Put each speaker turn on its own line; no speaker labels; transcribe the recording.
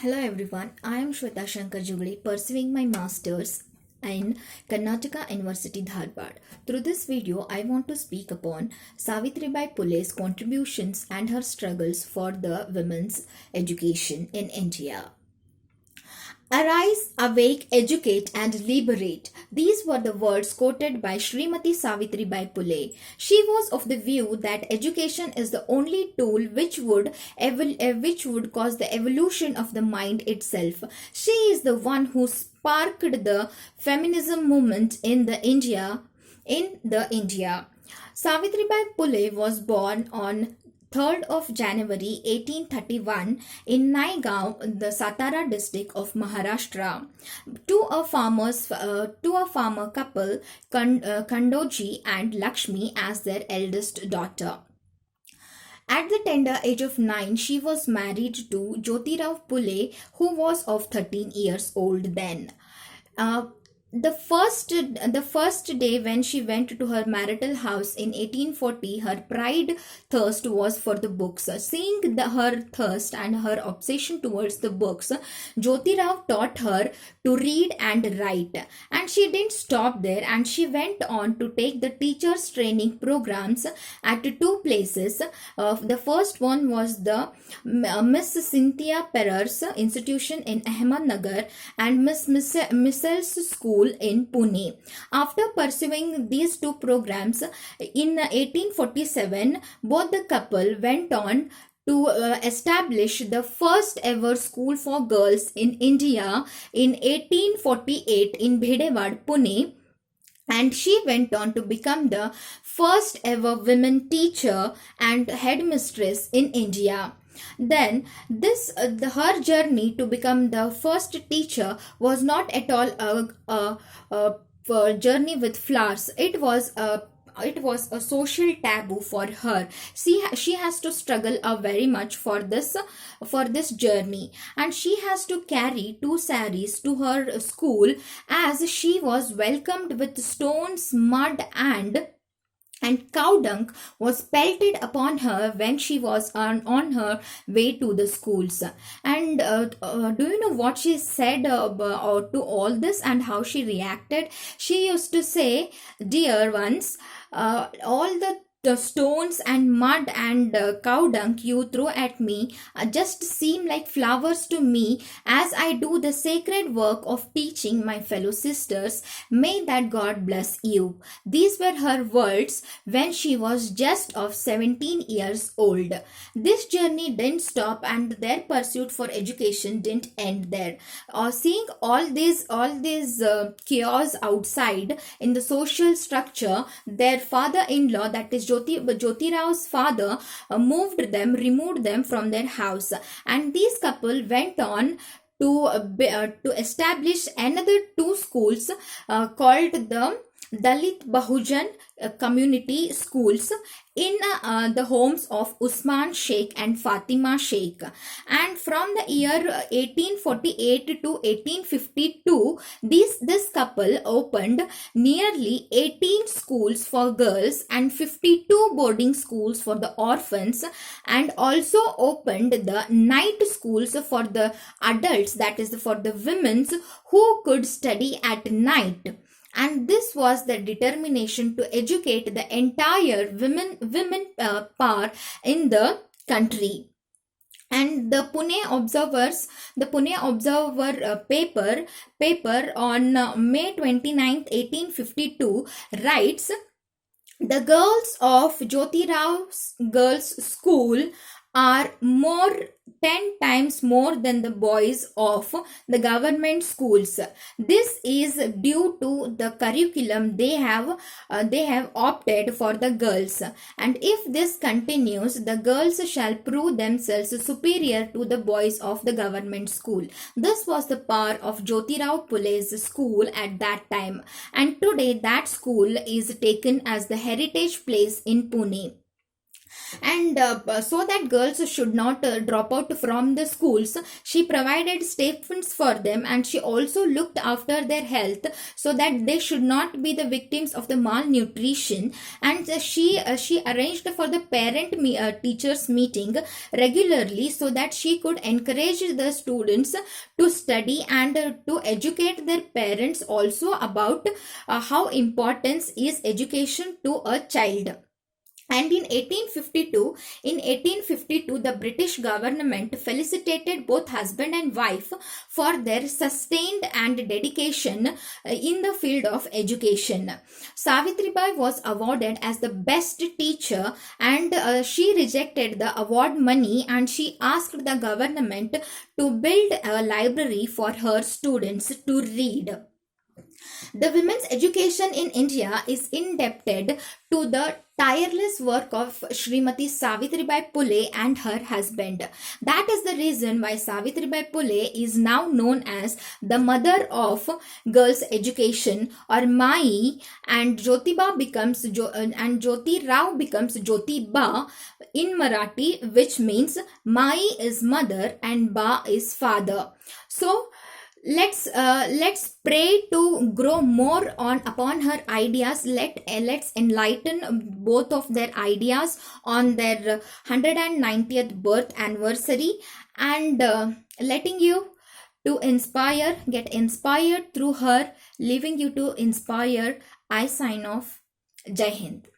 Hello everyone, I am Shweta Shankar Jugli, pursuing my masters in Karnataka University Dharwad. Through this video, I want to speak upon Savitribai Phule's contributions and her struggles for the women's education in India. Arise, awake, educate and liberate. These were the words quoted by Srimati Savitribai Phule. She was of the view that education is the only tool which would cause the evolution of the mind itself. She is the one who sparked the feminism movement in the India. Savitribai Phule was born on 3rd of January 1831 in Naigaon, the Satara district of Maharashtra, to a farmer couple, Kandoji and Lakshmi, as their eldest daughter. At the tender age of 9, she was married to Jyotirao Phule, who was of 13 years old then. Uh, the first day when she went to her marital house in 1840, her pride thirst was for the books. Seeing her thirst and her obsession towards the books, Jyotirao taught her to read and write. And she didn't stop there, and she went on to take the teachers training programs at two places. The first one was the Miss Cynthia Perer's institution in Ahmednagar and Miss Michelle's school in Pune. After pursuing these two programs in 1847, both the couple went on to establish the first ever school for girls in India in 1848 in Bhedewad, Pune, and she went on to become the first ever women teacher and headmistress in India. Then her journey to become the first teacher was not at all a journey with flowers. It was a social taboo for her. She has to struggle very much for this journey, and she has to carry two saris to her school, as she was welcomed with stones, mud and cow dung was pelted upon her when she was on her way to the schools. And do you know what she said to all this and how she reacted? She used to say, "Dear ones, all the stones and mud and cow dung you throw at me just seem like flowers to me as I do the sacred work of teaching my fellow sisters. May that God bless you." These were her words when she was just of 17 years old. This journey didn't stop, and their pursuit for education didn't end there. Seeing all these chaos outside in the social structure, their father-in-law, that is Jyotirao's father, removed them from their house, and these couple went on to establish another two schools called the Dalit Bahujan community schools in the homes of Usman Sheikh and Fatima Sheikh. And from the year 1848 to 1852, this couple opened nearly 18 schools for girls and 52 boarding schools for the orphans, and also opened the night schools for the adults, that is for the women who could study at night. And this was the determination to educate the entire women power in the country. And the Pune Observer paper on May 29th, 1852 writes, "The girls of Jyotirao's girls' school are 10 times more than the boys of the government schools. This is due to the curriculum they have opted for the girls, and if this continues, the girls shall prove themselves superior to the boys of the government school." This was the power of Jyotirao Phule's school at that time, and today that school is taken as the heritage place in Pune. And so that girls should not drop out from the schools, she provided stipends for them, and she also looked after their health so that they should not be the victims of the malnutrition. And she arranged for the teachers meeting regularly so that she could encourage the students to study and to educate their parents also about how important is education to a child. And in 1852, the British government felicitated both husband and wife for their sustained and dedication in the field of education. Savitribai was awarded as the best teacher, and she rejected the award money, and she asked the government to build a library for her students to read. The women's education in India is indebted to the tireless work of Srimati Savitribai Phule and her husband. That is the reason why Savitribai Phule is now known as the mother of girls' education, or Mai, and Jyotiba becomes and Jyoti Rao becomes Jyotiba in Marathi, which means Mai is mother and Ba is father. So let's pray to grow more on upon her ideas. Let's enlighten both of their ideas on their 190th birth anniversary, and letting you to get inspired through her, leaving you to inspire. I sign off. Jai Hind.